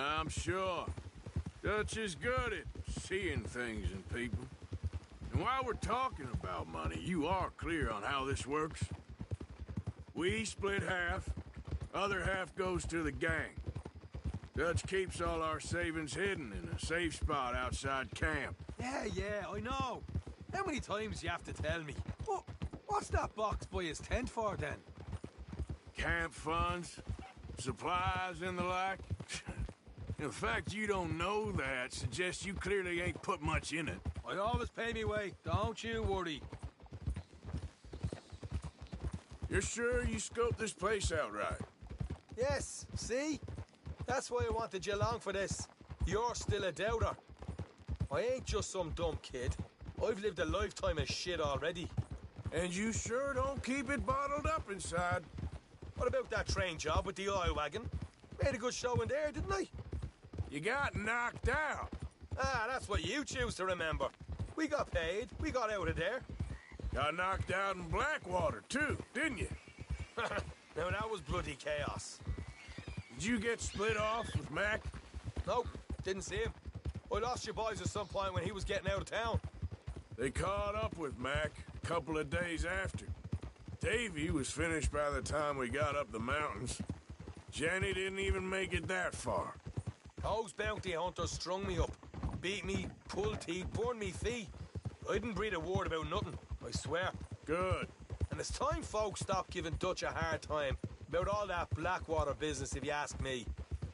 I'm sure. Dutch is good at seeing things in people. And while we're talking about money, you are clear on how this works? We split half, other half goes to the gang. Dutch keeps all our savings hidden in a safe spot outside camp. Yeah, I know. How many times do you have to tell me? What's that box by his tent for, then? Camp funds, supplies, and the like. The fact you don't know that suggests you clearly ain't put much in it. I always pay me way, don't you worry. You're sure you scoped this place out right? Yes, see? That's why I wanted you along for this. You're still a doubter. I ain't just some dumb kid. I've lived a lifetime of shit already. And you sure don't keep it bottled up inside. What about that train job with the oil wagon? Made a good show in there, didn't I? You got knocked out. Ah, that's what you choose to remember. We got paid. We got out of there. Got knocked out in Blackwater, too, didn't you? Now, that was bloody chaos. Did you get split off with Mac? Nope, didn't see him. I lost your boys at some point when he was getting out of town. They caught up with Mac a couple of days after. Davy was finished by the time we got up the mountains. Jenny didn't even make it that far. Those bounty hunters strung me up. Beat me, pulled teeth, burned me feet. I didn't breathe a word about nothing, I swear. Good. And it's time folks stopped giving Dutch a hard time about all that Blackwater business, if you ask me.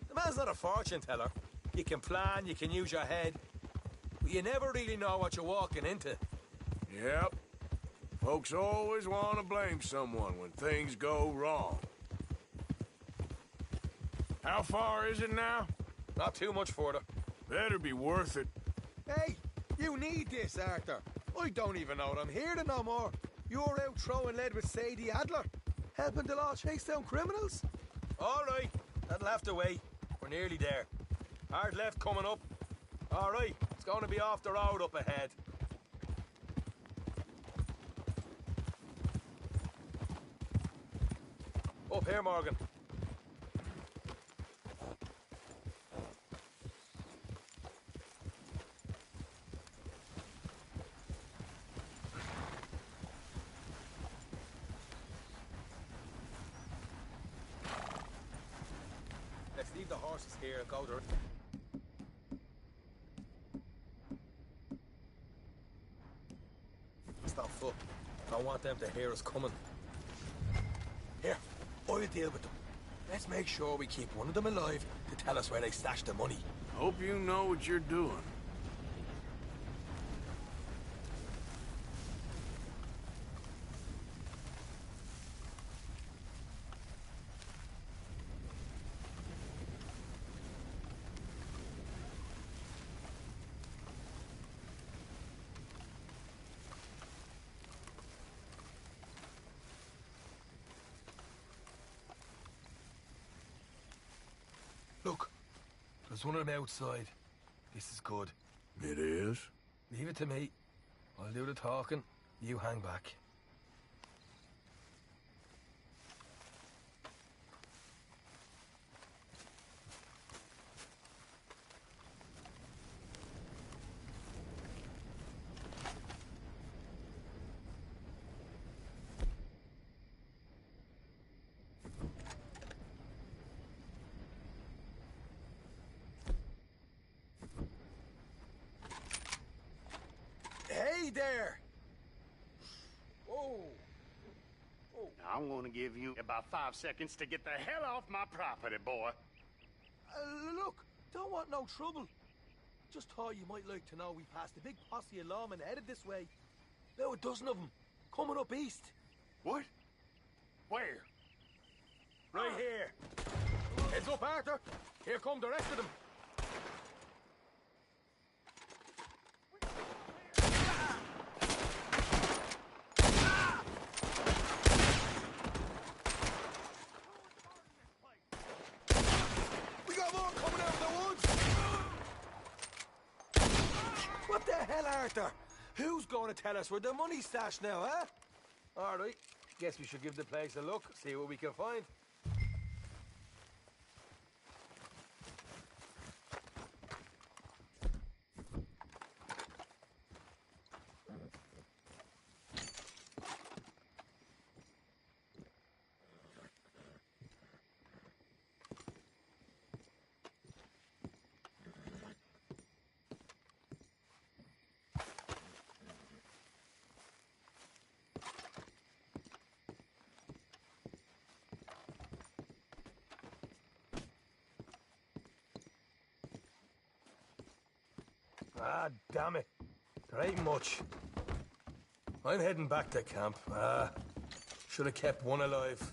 The man's not a fortune teller. You can plan, you can use your head, but you never really know what you're walking into. Yep. Folks always want to blame someone when things go wrong. How far is it now? Not too much further. Better be worth it. Hey, you need this, Arthur. I don't even know what I'm hearing no more. You're out throwing lead with Sadie Adler, helping the law chase down criminals? All right, that'll have to wait. We're nearly there. Hard left coming up. All right, it's going to be off the road up ahead. Up here, Morgan. Let's leave the horses here and go there. Stop foot. Don't want them to hear us coming. Here, I'll deal with them. Let's make sure we keep one of them alive to tell us where they stashed the money. Hope you know what you're doing. Look, there's one of them outside. This is good. It is? Leave it to me. I'll do the talking. You hang back. Hey there! Whoa! I'm gonna give you about 5 seconds to get the hell off my property, boy. Look, don't want no trouble. Just thought you might like to know we passed a big posse of lawmen headed this way. About a dozen of them, coming up east. What? Where? Right here. Heads up, Arthur. Here come the rest of them. We got more coming out of the woods. What the hell, Arthur? Who's going to tell us where the money's stashed now, huh? All right. Guess we should give the place a look, see what we can find. Ah, damn it. There ain't much. I'm heading back to camp. Should have kept one alive.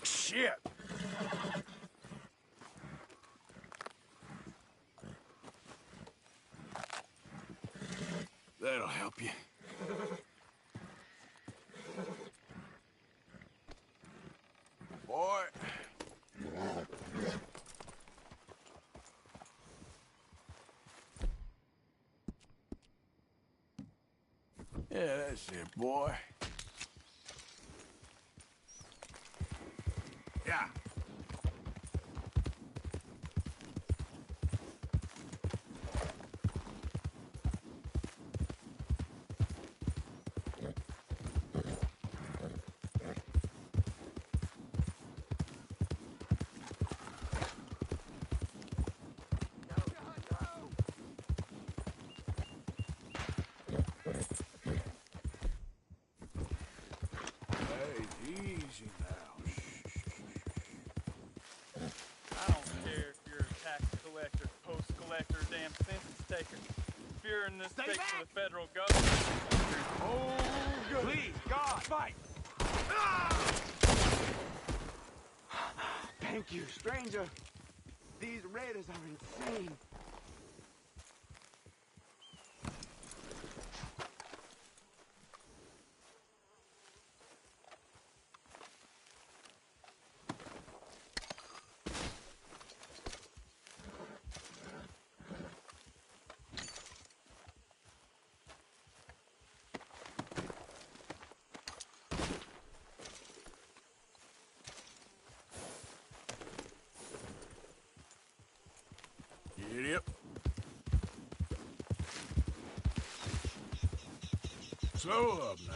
Shit! That'll help you. Boy. Yeah, that's it, boy. Yeah. Easy now. I don't care if you're a tax collector, post collector, damn census taker. If you're in this state for the federal government. Oh, good. Please, God, fight! Thank you, stranger. These raiders are insane. Yep. Slow up now.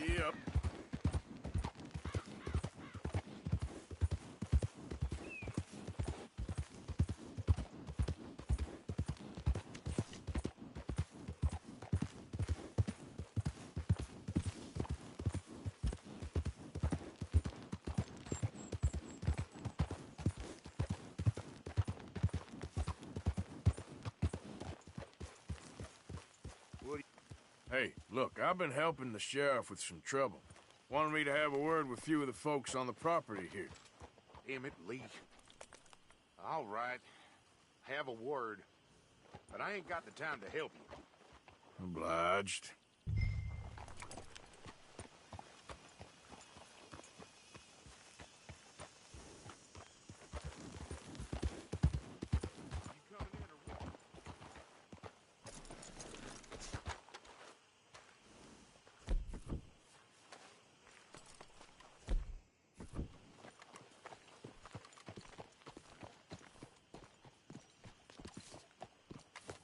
Yep. Hey, look, I've been helping the sheriff with some trouble. Wanted me to have a word with a few of the folks on the property here. Damn it, Lee. All right. Have a word. But I ain't got the time to help you. Obliged.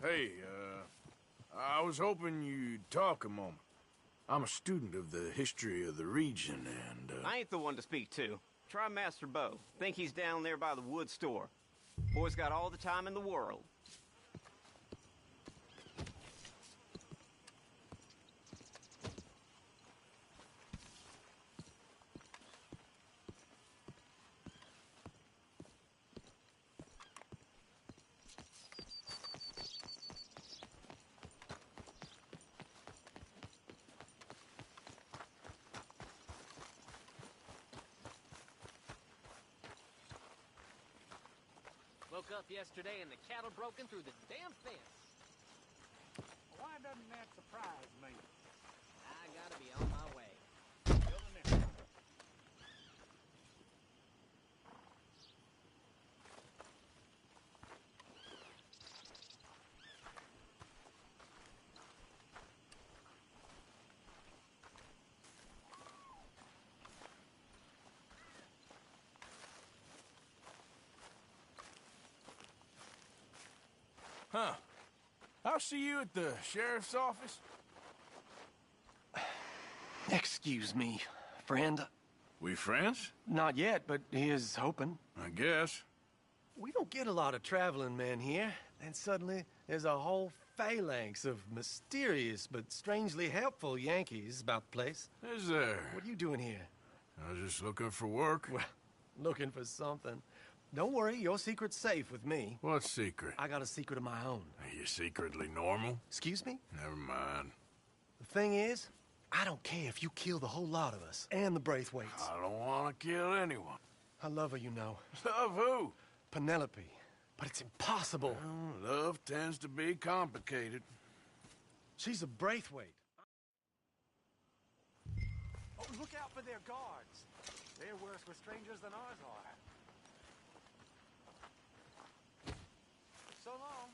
Hey, I was hoping you'd talk a moment. I'm a student of the history of the region, and, I ain't the one to speak to. Try Master Bo. Think he's down there by the wood store. Boy's got all the time in the world. Woke up yesterday and the cattle broken through the damn fence. Why doesn't that surprise me? I gotta be on my way. Building it. Huh. I'll see you at the sheriff's office. Excuse me, friend. We friends? Not yet, but he is hoping. I guess. We don't get a lot of traveling men here, and suddenly there's a whole phalanx of mysterious but strangely helpful Yankees about the place. Is there? What are you doing here? I was just looking for work. Well, looking for something. Don't worry, your secret's safe with me. What secret? I got a secret of my own. Are you secretly normal? Excuse me? Never mind. The thing is, I don't care if you kill the whole lot of us, and the Braithwaites. I don't want to kill anyone. I love her, you know. Love who? Penelope. But it's impossible. Well, love tends to be complicated. She's a Braithwaite. Oh, look out for their guards. They're worse with strangers than ours are. So long.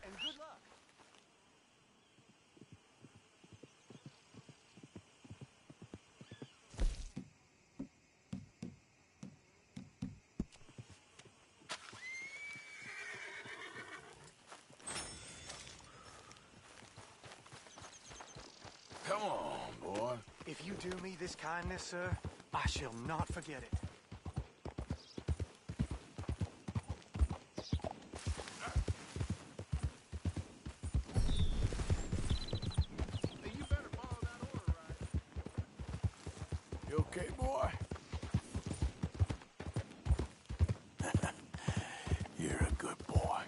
And good luck. Come on, boy. If you do me this kindness, sir, I shall not forget it. Hey, you better follow that order, right? You okay, boy? You're a good boy.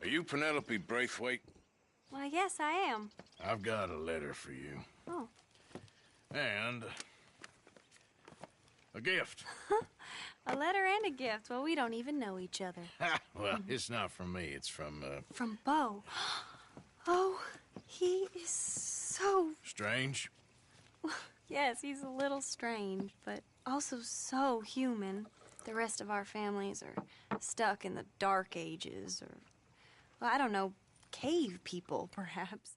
Are you Penelope Braithwaite? Why, yes, I am. I've got a letter for you. Oh. And a gift. A letter and a gift. Well, we don't even know each other. Well, it's not from me. It's from, From Bo. Oh, he is so... Strange. Yes, he's a little strange, but also so human. The rest of our families are stuck in the Dark Ages, or, well, I don't know, cave people, perhaps.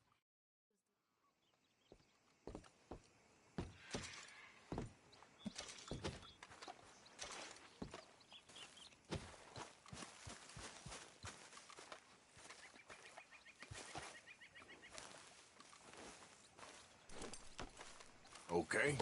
Okay.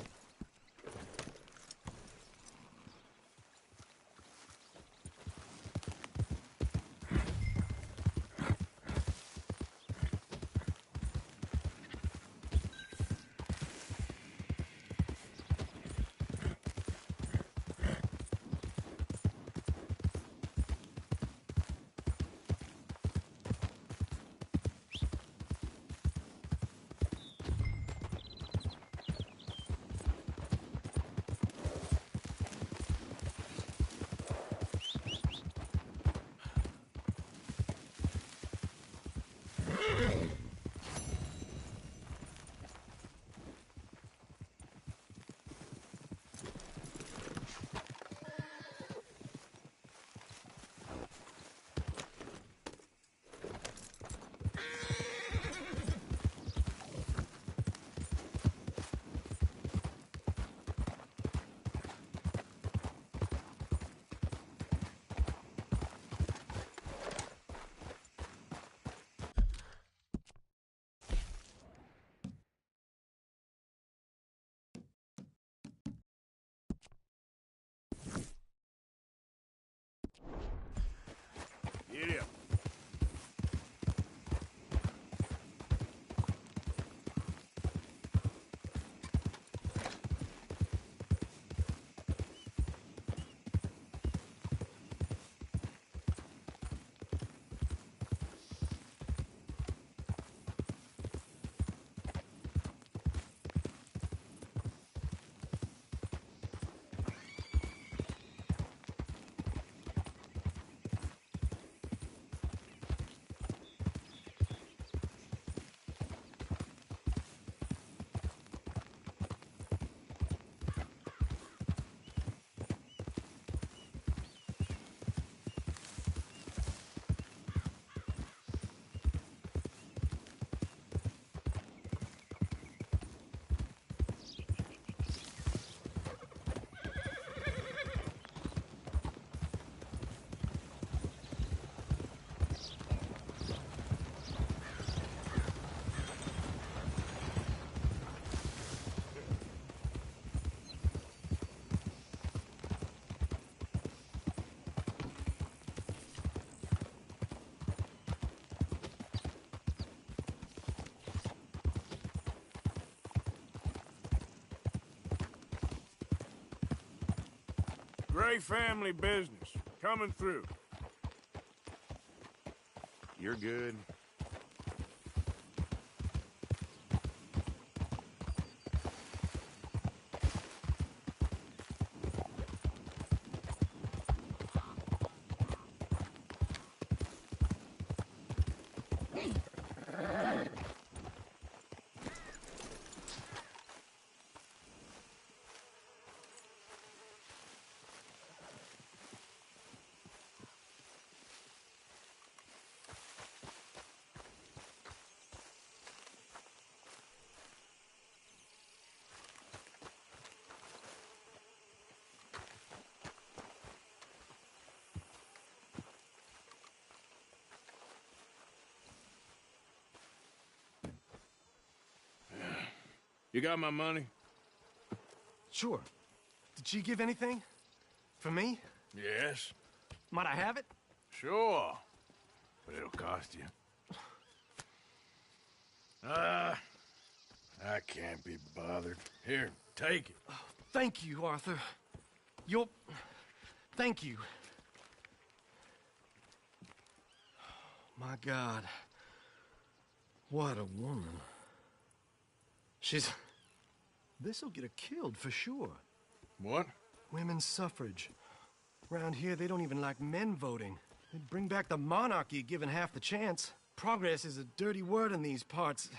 Get up. Gray family business. Coming through. You're good. You got my money? Sure. Did she give anything? For me? Yes. Might I have it? Sure. But it'll cost you. I can't be bothered. Here, take it. Oh, thank you, Arthur. Thank you. My God. What a woman. She's... This'll get her killed for sure. What? Women's suffrage. Around here, they don't even like men voting. They'd bring back the monarchy given half the chance. Progress is a dirty word in these parts.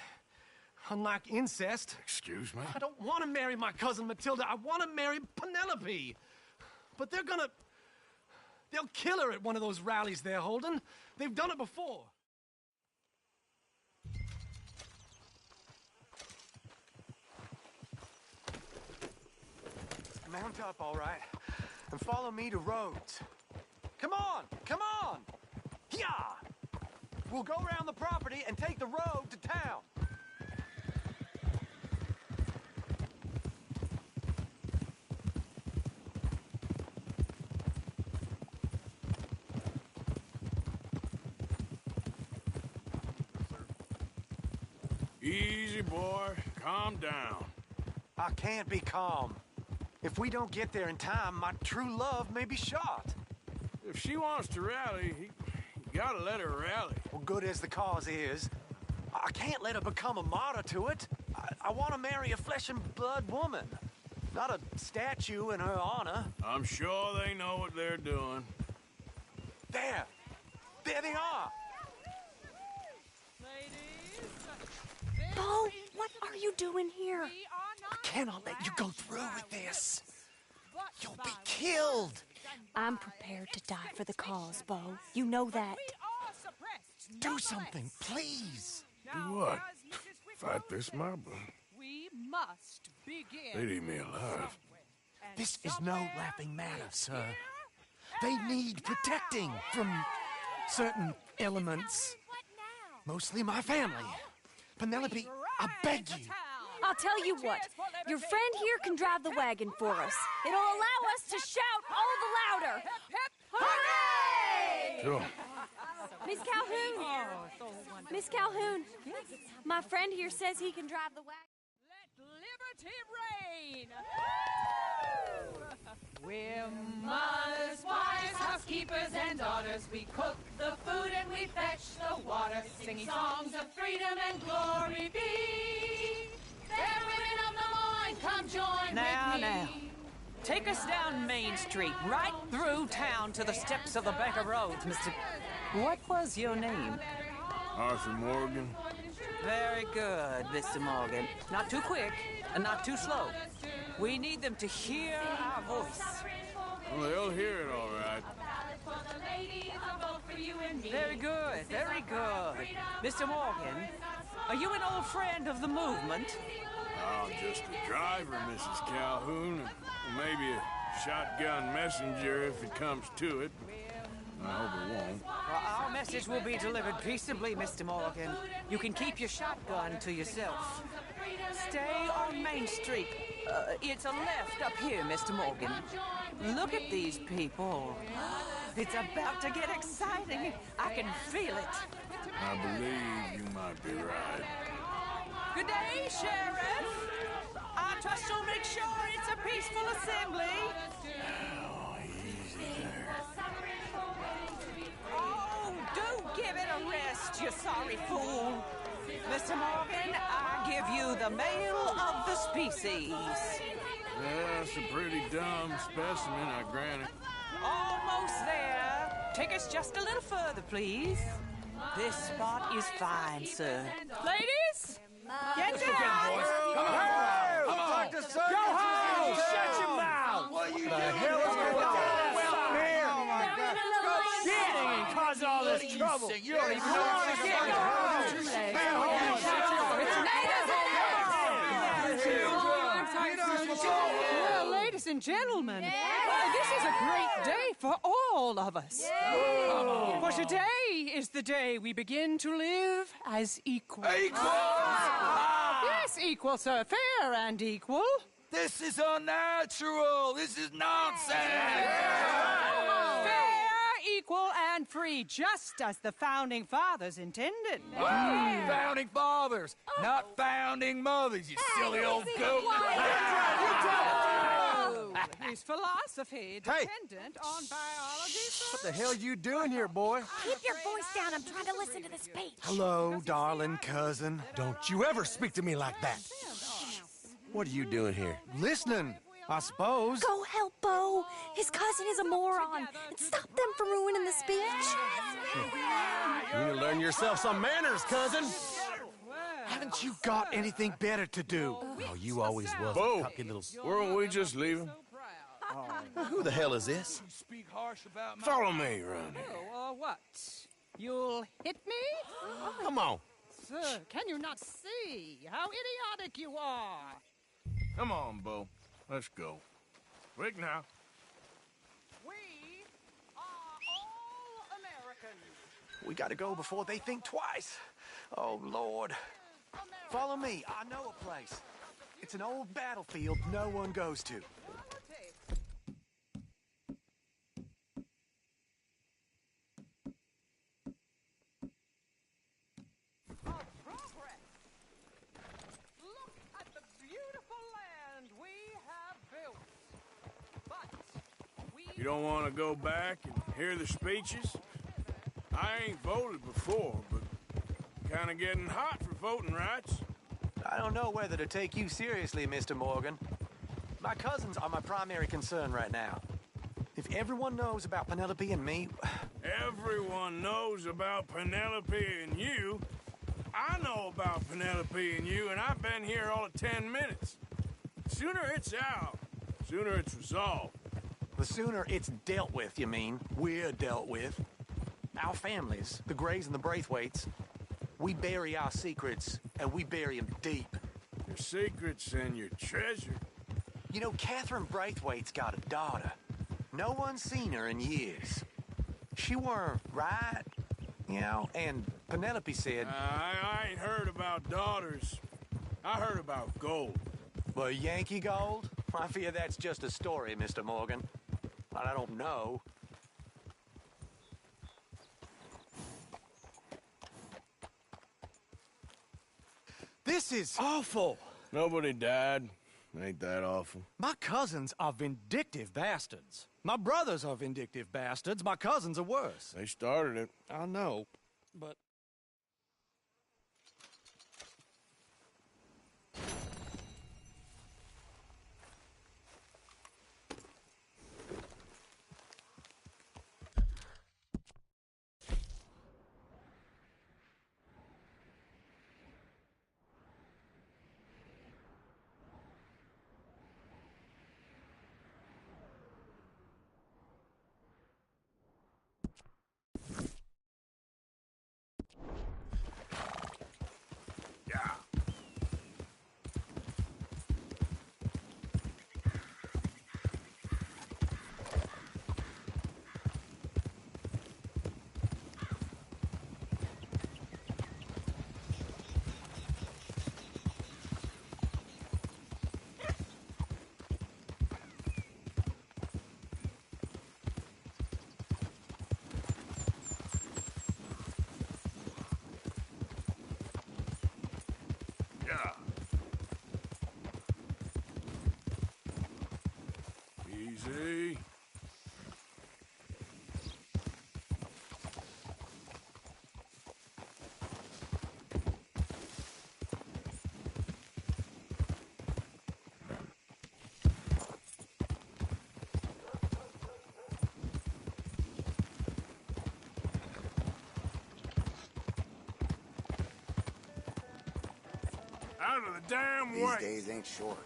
Unlike incest. Excuse me? I don't want to marry my cousin Matilda. I want to marry Penelope. But they're gonna... They'll kill her at one of those rallies they're holding. They've done it before. Mount up, all right, and follow me to Rhodes. Come on! Come on! Yeah! We'll go around the property and take the road to town. Easy, boy. Calm down. I can't be calm. If we don't get there in time, my true love may be shot. If she wants to rally, you gotta let her rally. Well, good as the cause is, I can't let her become a martyr to it. I want to marry a flesh and blood woman, not a statue in her honor. I'm sure they know what they're doing. There! There they are! Bo, what are you doing here? I cannot let you go through with this. You'll be killed. I'm prepared to die for the cause, Bo. You know that. Do something, please. Do what? Fight this mob? We must begin. They'd eat me alive. This is no laughing matter, sir. They need protecting from certain elements. Mostly my family. Penelope, I beg you. I'll tell you what. Your friend here can drive the wagon for us. It'll allow us to shout all the louder. Hooray! Sure. Miss Calhoun. Miss Calhoun. My friend here says he can drive the wagon. Let liberty reign. We're mothers, wives, housekeepers, and daughters. We cook the food and we fetch the water, singing songs of freedom and glory be. Fair women of the morn, come join with me. Now. Take us down Main Street, right through town to the steps of the Bank of Rhodes, Mr. What was your name? Arthur Morgan. Very good, Mr. Morgan. Not too quick and not too slow. We need them to hear our voice. Well, they'll hear it all right. Very good, very good. Mr. Morgan, are you an old friend of the movement? I'm just a driver, Mrs. Calhoun, and maybe a shotgun messenger if it comes to it. I hope it won't. Well, our message will be delivered peaceably, Mr. Morgan. You can keep your shotgun to yourself. Stay on Main Street. It's a left up here, Mr. Morgan. Look at these people. It's about to get exciting. I can feel it. I believe you might be right. Good day, Sheriff. I trust you'll make sure it's a peaceful assembly. Oh, easy there. Oh, do give it a rest, you sorry fool. Mr. Morgan, I give you the male of the species. That's a pretty dumb specimen, I grant it. Almost there. Take us just a little further, please. This spot is fine, sir. Ladies, get down! Come on! Go home! Shut your mouth! What you doing? The hell is going on? Well, here! Oh, my God. Shit! And cause all this trouble. You don't even know what's going on. Well, ladies and gentlemen, this is a great day for all of us. For today is the day we begin to live as equals. Equals? Yes, equal, sir. Fair and equal. This is unnatural. This is nonsense. Fair, equal, and free, just as the Founding Fathers intended. Founding fathers, not founding mothers, you silly old goat. His philosophy dependent on biology. What the hell you doing here, boy? Keep your voice down. I'm trying to listen to the speech. Hello, darling cousin. Don't you ever speak to me like that. What are you doing here? Listening, I suppose. Go help Bo. His cousin is a moron. And stop them from ruining the speech. You need to learn yourself some manners, cousin. Haven't you got anything better to do? Oh, you always was Bo, a cocky little... weren't we just leaving? Who the hell is this? Follow me around here. Oh, what? You'll hit me? Come on. Sir, can you not see how idiotic you are? Come on, Bo. Let's go. Quick now. We are all Americans. We gotta go before they think twice. Oh, Lord. Follow me. I know a place. It's an old battlefield no one goes to. Look at the beautiful land we have built. But we... You don't want to go back and hear the speeches? I ain't voted before, but kind of getting hot for voting rights. I don't know whether to take you seriously, Mr. Morgan. My cousins are my primary concern right now. If everyone knows about Penelope and me... Everyone knows about Penelope and you. I know about Penelope and you, and I've been here all of 10 minutes. Sooner it's out, sooner it's resolved. The sooner it's dealt with, you mean? We're dealt with. Our families, the Grays and the Braithwaites, we bury our secrets, and we bury them deep. Your secrets and your treasure. You know, Catherine Braithwaite's got a daughter. No one's seen her in years. She weren't right, you know, and Penelope said... I ain't heard about daughters. I heard about gold. Well, Yankee gold? I fear that's just a story, Mr. Morgan. But I don't know. This is awful. Nobody died. Ain't that awful? My cousins are vindictive bastards. My brothers are vindictive bastards. My cousins are worse. They started it. I know, but... Easy. Out of the damn way. These days ain't short.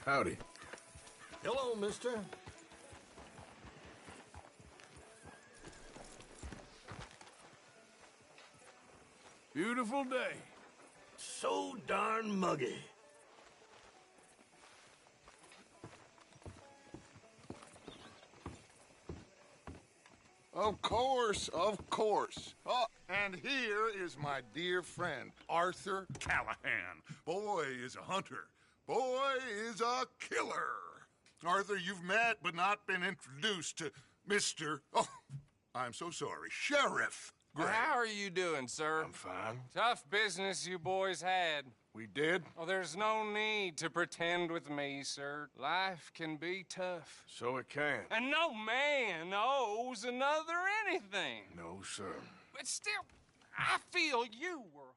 Howdy. Hello, mister. Beautiful day. So darn muggy. Of course, of course. Oh, and here is my dear friend, Arthur Callahan. Boy is a hunter. Boy is a killer. Arthur, you've met but not been introduced to Mr. Oh, I'm so sorry, Sheriff Gray. How are you doing, sir? I'm fine. Tough business you boys had. We did? Oh, there's no need to pretend with me, sir. Life can be tough. So it can. And no man owes another anything. No, sir. But still, I feel you were...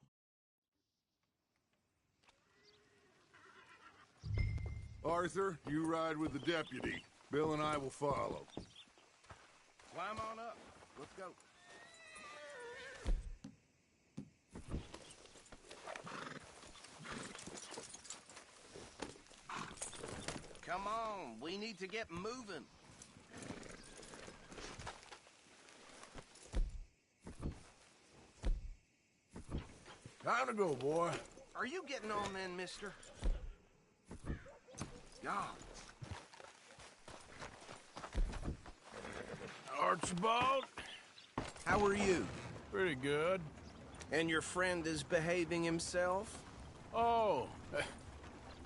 Arthur, you ride with the deputy. Bill and I will follow. Climb on up. Let's go. Come on, we need to get moving. Time to go, boy. Are you getting on then, mister? Yeah. Archibald? How are you? Pretty good. And your friend is behaving himself? Oh,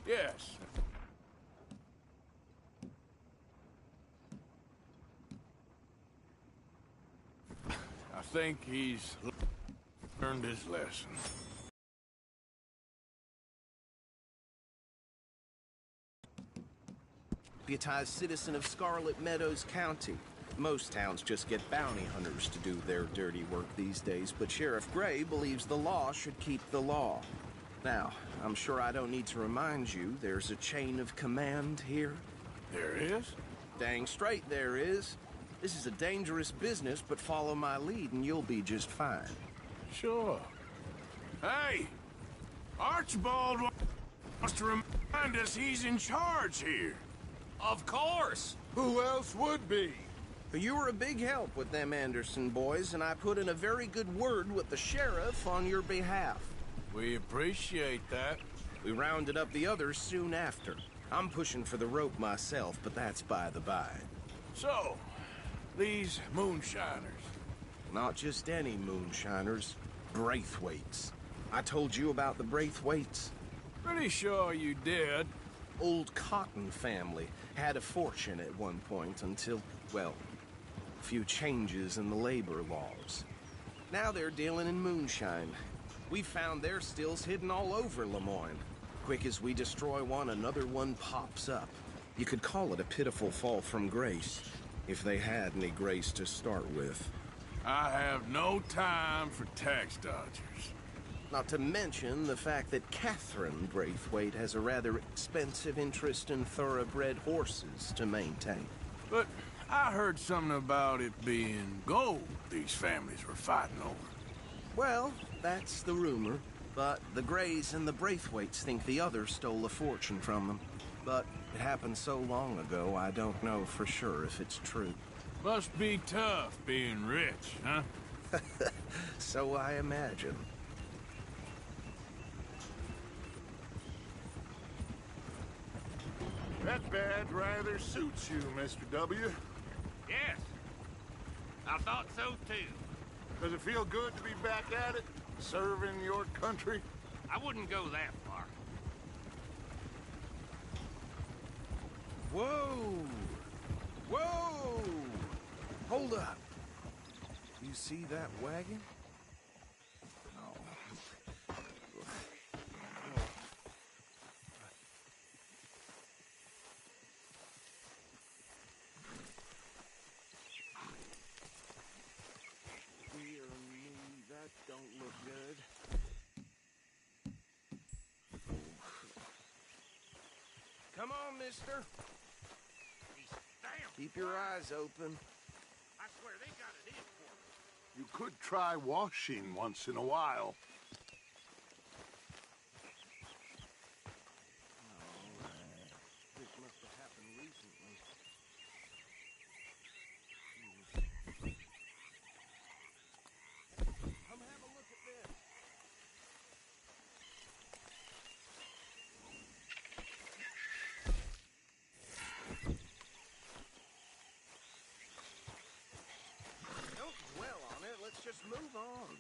yes. I think he's learned his lesson. Deputized citizen of Scarlet Meadows County. Most towns just get bounty hunters to do their dirty work these days, but Sheriff Gray believes the law should keep the law. Now, I'm sure I don't need to remind you, there's a chain of command here. There is? Dang straight there is. This is a dangerous business, but follow my lead and you'll be just fine. Sure. Hey! Archibald wants to remind us he's in charge here. Of course! Who else would be? You were a big help with them Anderson boys, and I put in a very good word with the sheriff on your behalf. We appreciate that. We rounded up the others soon after. I'm pushing for the rope myself, but that's by the by. So, these moonshiners. Not just any moonshiners. Braithwaites. I told you about the Braithwaites? Pretty sure you did. Old Cotton family had a fortune at one point until, well, a few changes in the labor laws. Now they're dealing in moonshine. We found their stills hidden all over Lemoyne. Quick as we destroy one, another one pops up. You could call it a pitiful fall from grace, if they had any grace to start with. I have no time for tax dodgers. Not to mention the fact that Catherine Braithwaite has a rather expensive interest in thoroughbred horses to maintain. But I heard something about it being gold these families were fighting over. Well, that's the rumor. But the Grays and the Braithwaites think the others stole a fortune from them. But it happened so long ago, I don't know for sure if it's true. Must be tough being rich, huh? So I imagine. That badge rather suits you, Mr. W. Yes. I thought so, too. Does it feel good to be back at it? Serving your country? I wouldn't go that far. Whoa! Whoa! Hold up. You see that wagon? Don't look good. Come on, mister. Keep your eyes open. I swear they got it in for me. You could try washing once in a while. This must have happened recently. Come have a look at this. Don't dwell on it. Let's just move on.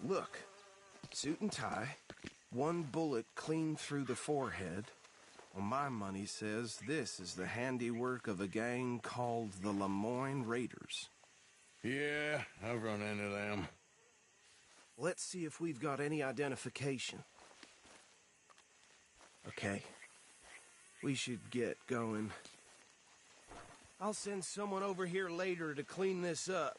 Look, suit and tie, one bullet clean through the forehead, Well, my money says this is the handiwork of a gang called the Lemoyne Raiders. Yeah, I've run into them. Let's see if we've got any identification. Okay. We should get going. I'll send someone over here later to clean this up.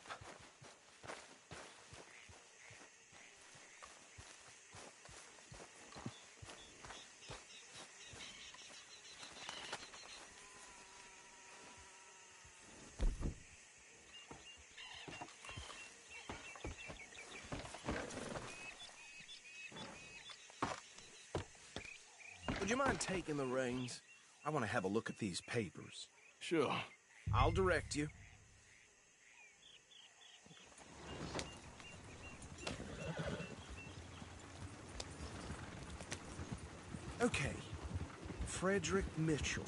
Would you mind taking the reins? I want to have a look at these papers. Sure. I'll direct you. Okay. Frederick Mitchell,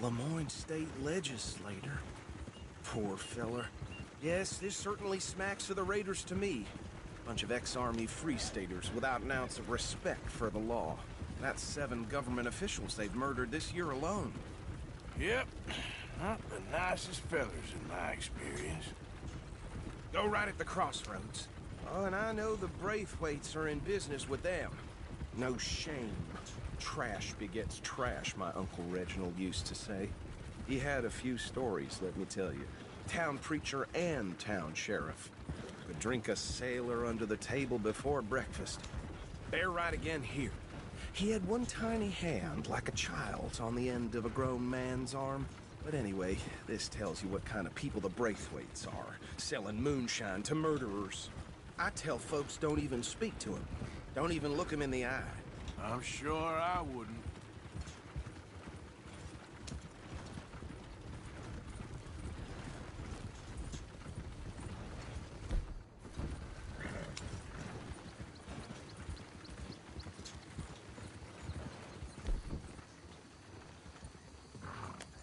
Lemoyne State Legislator. Poor feller. Yes, this certainly smacks of the Raiders to me. Bunch of ex-Army Free Staters without an ounce of respect for the law. That's 7 government officials they've murdered this year alone. Yep. Not the nicest fellers in my experience. Go right at the crossroads. Oh, and I know the Braithwaites are in business with them. No shame. Trash begets trash, my Uncle Reginald used to say. He had a few stories, let me tell you. Town preacher and town sheriff. Could drink a sailor under the table before breakfast. Bear right again here. He had one tiny hand, like a child's, on the end of a grown man's arm. But anyway, this tells you what kind of people the Braithwaites are, selling moonshine to murderers. I tell folks don't even speak to him. Don't even look him in the eye. I'm sure I wouldn't.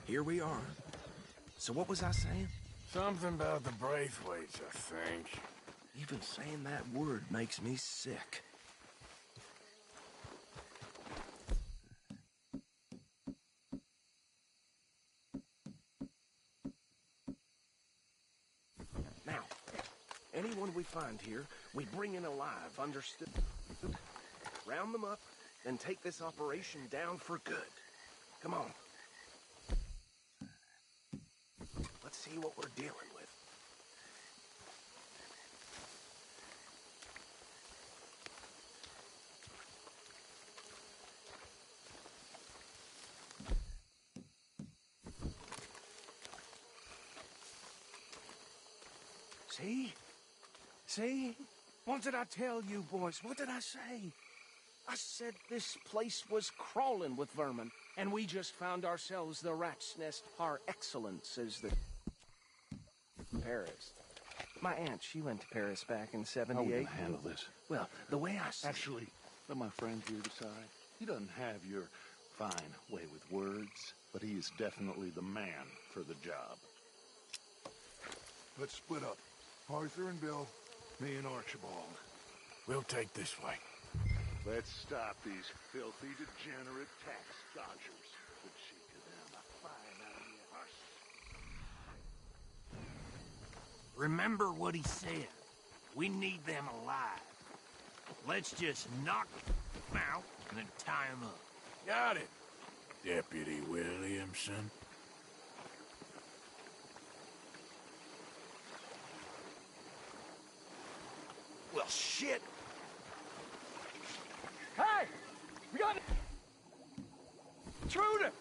Here we are. So what was I saying? Something about the Braithwaites, I think. Even saying that word makes me sick. Now, anyone we find here, we bring in alive, understood? Round them up, then take this operation down for good. Come on. Let's see what we're dealing with. See? See? What did I tell you, boys? What did I say? I said this place was crawling with vermin, and we just found ourselves the rat's nest par excellence, as the... Paris. My aunt, she went to Paris back in '78. How are we gonna handle this? Well, the way I see... Actually, let my friend here decide. He doesn't have your fine way with words, but he is definitely the man for the job. Let's split up. Arthur and Bill, me and Archibald. We'll take this way. Let's stop these filthy, degenerate tax dodgers. Good cheek of them. A fine idea. Remember what he said. We need them alive. Let's just knock them out and then tie them up. Got it, Deputy Williamson. Well, shit! Hey! We got... Intruder!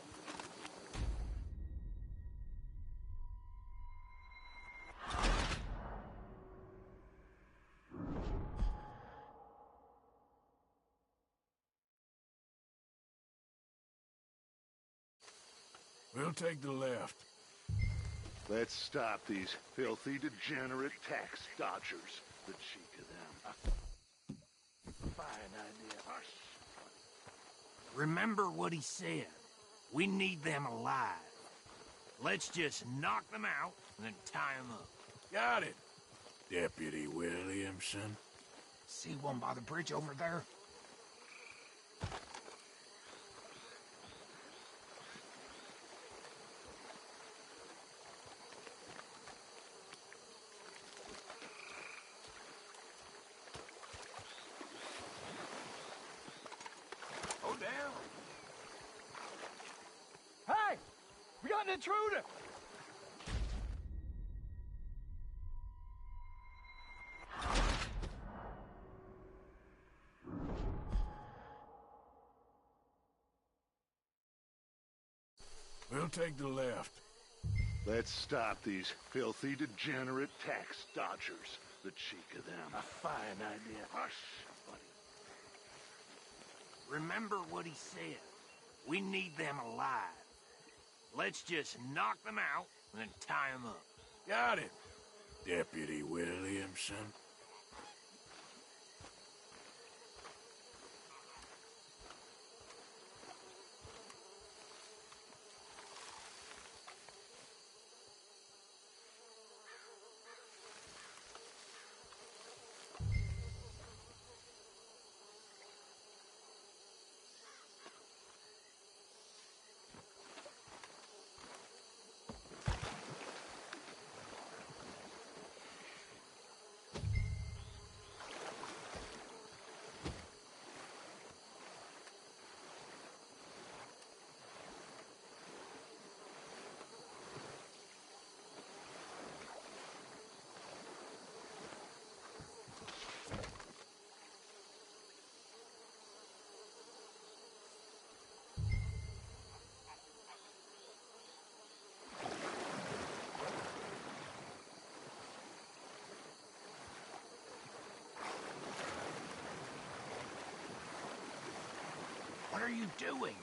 We'll take the left. Let's stop these filthy, degenerate tax dodgers. The cheek of them. Fine idea. Remember what he said. We need them alive. Let's just knock them out and then tie them up. Got it, Deputy Williamson. See one by the bridge over there? an intruder! We'll take the left. Let's stop these filthy, degenerate tax dodgers. The cheek of them. A fine idea. Hush, buddy. Remember what he said. We need them alive. Let's just knock them out and then tie them up. Got it, Deputy Williamson. What are you doing?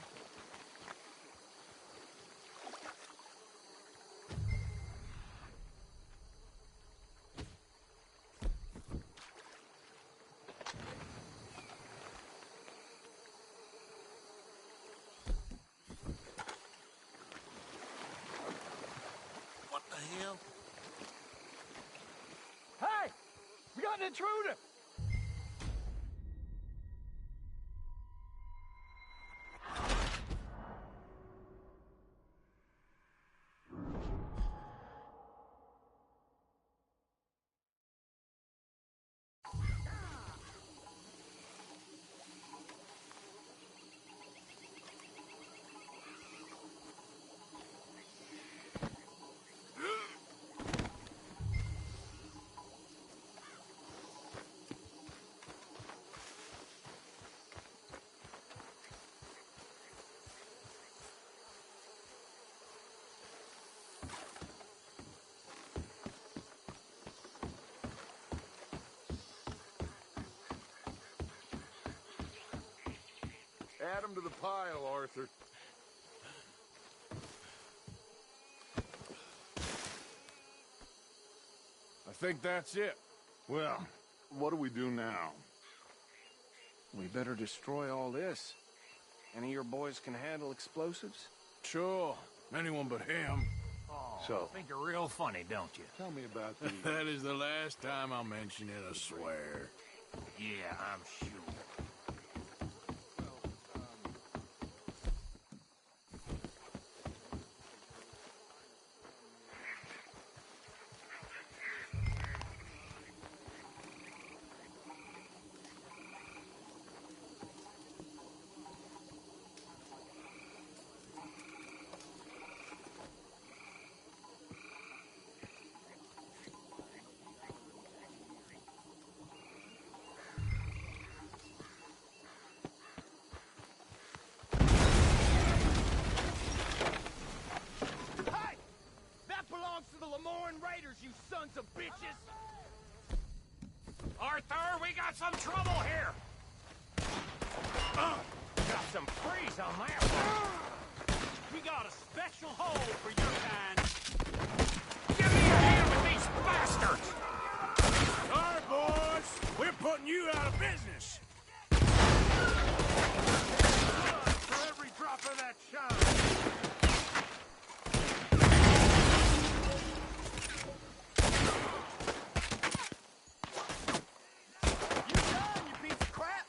What the hell? Hey! We got an intruder! Add them to the pile, Arthur. I think that's it. Well, what do we do now? We better destroy all this. Any of your boys can handle explosives? Sure. Anyone but him. Oh, So- think you're real funny, don't you? Tell me about the... That is the last time I'll mention it, I swear. Yeah, I'm sure. Hey! That belongs to the Lemoran Raiders, you sons of bitches! Arthur, we got some trouble here! Got some freeze on that one. We got a special hole for your kind. Give me a hand with these bastards! All right, boys. We're putting you out of business. For every drop of that shine. You done, you piece of crap?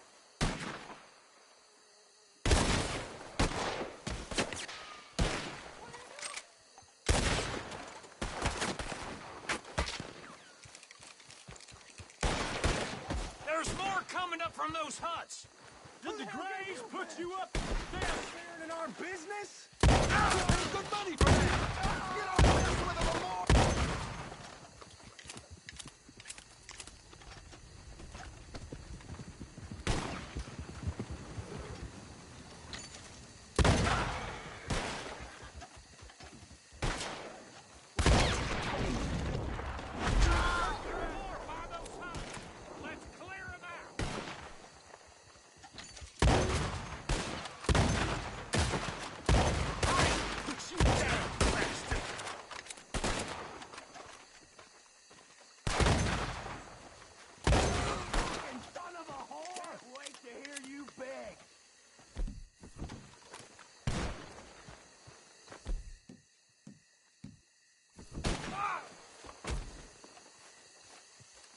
There's more coming up from those huts! Did the Grays put you up there staring in our business? Good money for that! Get on this with a little more!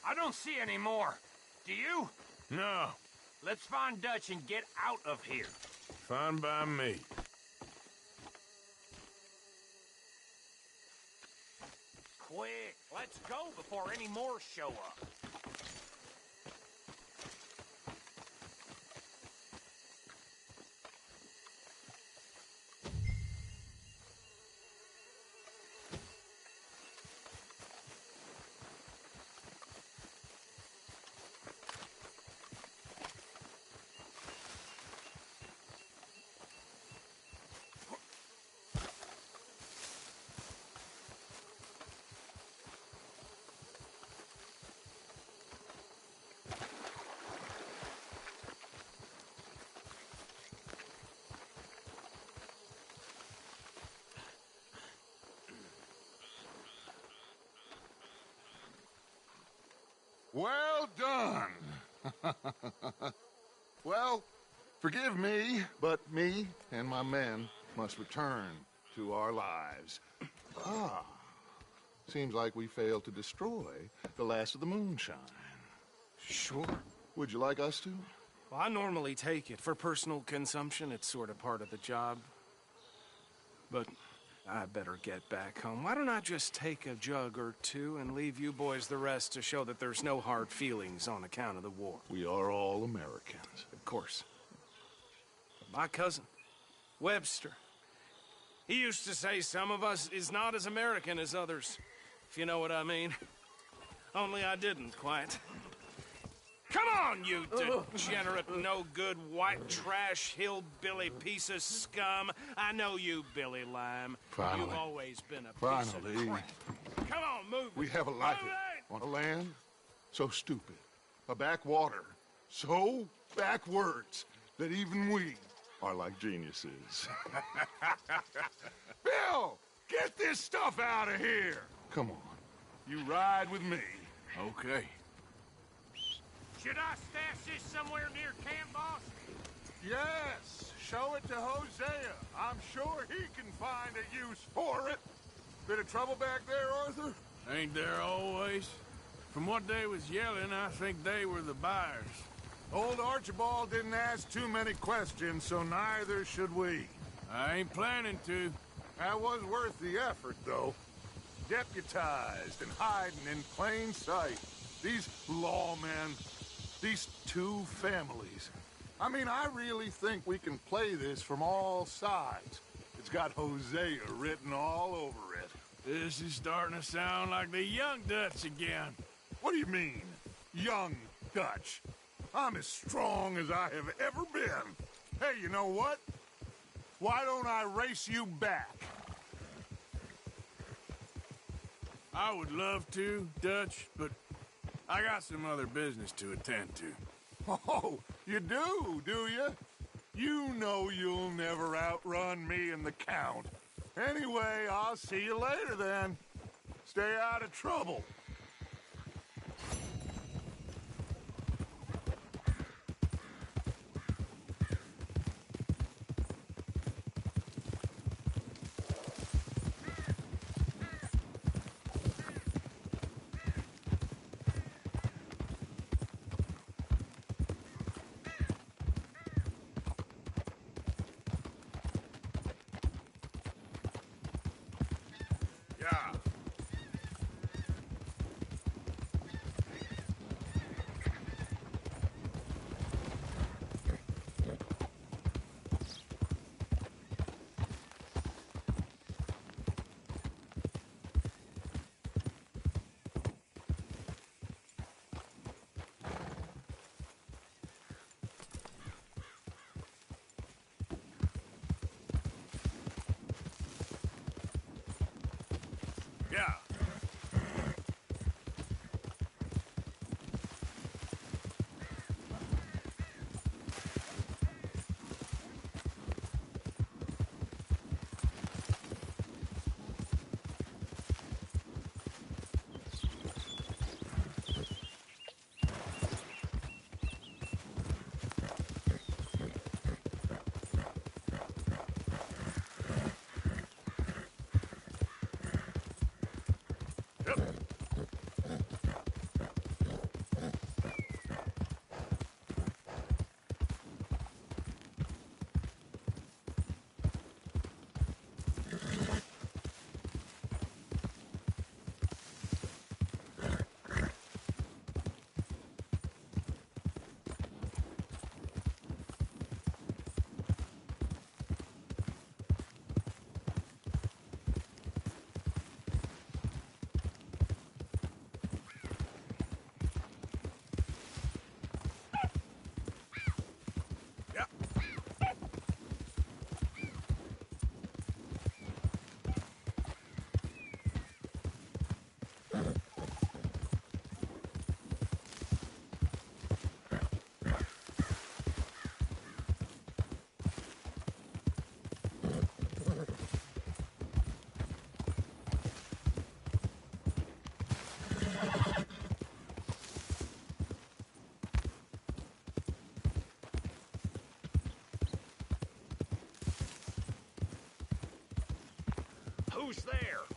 I don't see any more. Do you? No. Let's find Dutch and get out of here. Fine by me. Quick, let's go before any more show up. Well done. Well, forgive me, but me and my men must return to our lives. Ah, seems like we failed to destroy the last of the moonshine. Sure. Would you like us to? Well, I normally take it. For personal consumption, it's sort of part of the job. But I better get back home. Why don't I just take a jug or two and leave you boys the rest to show that there's no hard feelings on account of the war? We are all Americans. Of course. My cousin, Webster, he used to say some of us is not as American as others, if you know what I mean. Only I didn't quite. Come on, you degenerate, no-good, white trash, hillbilly piece of scum. I know you, Billy Lime. Finally. You've always been a piece of Finally. crap. Come on, move We it. have a life Move it. on a land so stupid, a backwater so backwards that even we are like geniuses. Bill, get this stuff out of here. Come on, you ride with me. Okay. Should I stash this somewhere near camp, boss? Yes, show it to Hosea. I'm sure he can find a use for it. Bit of trouble back there, Arthur? Ain't there always? From what they was yelling, I think they were the buyers. Old Archibald didn't ask too many questions, so neither should we. I ain't planning to. That was worth the effort, though. Deputized and hiding in plain sight. These lawmen, these two families. I mean, I really think we can play this from all sides. It's got Hosea written all over it. This is starting to sound like the young Dutch again. What do you mean, young Dutch? I'm as strong as I have ever been. Hey, you know what? Why don't I race you back? I would love to, Dutch, but I got some other business to attend to. Oh, you do you? You know you'll never outrun me and the Count. Anyway, I'll see you later then. Stay out of trouble. Who's there?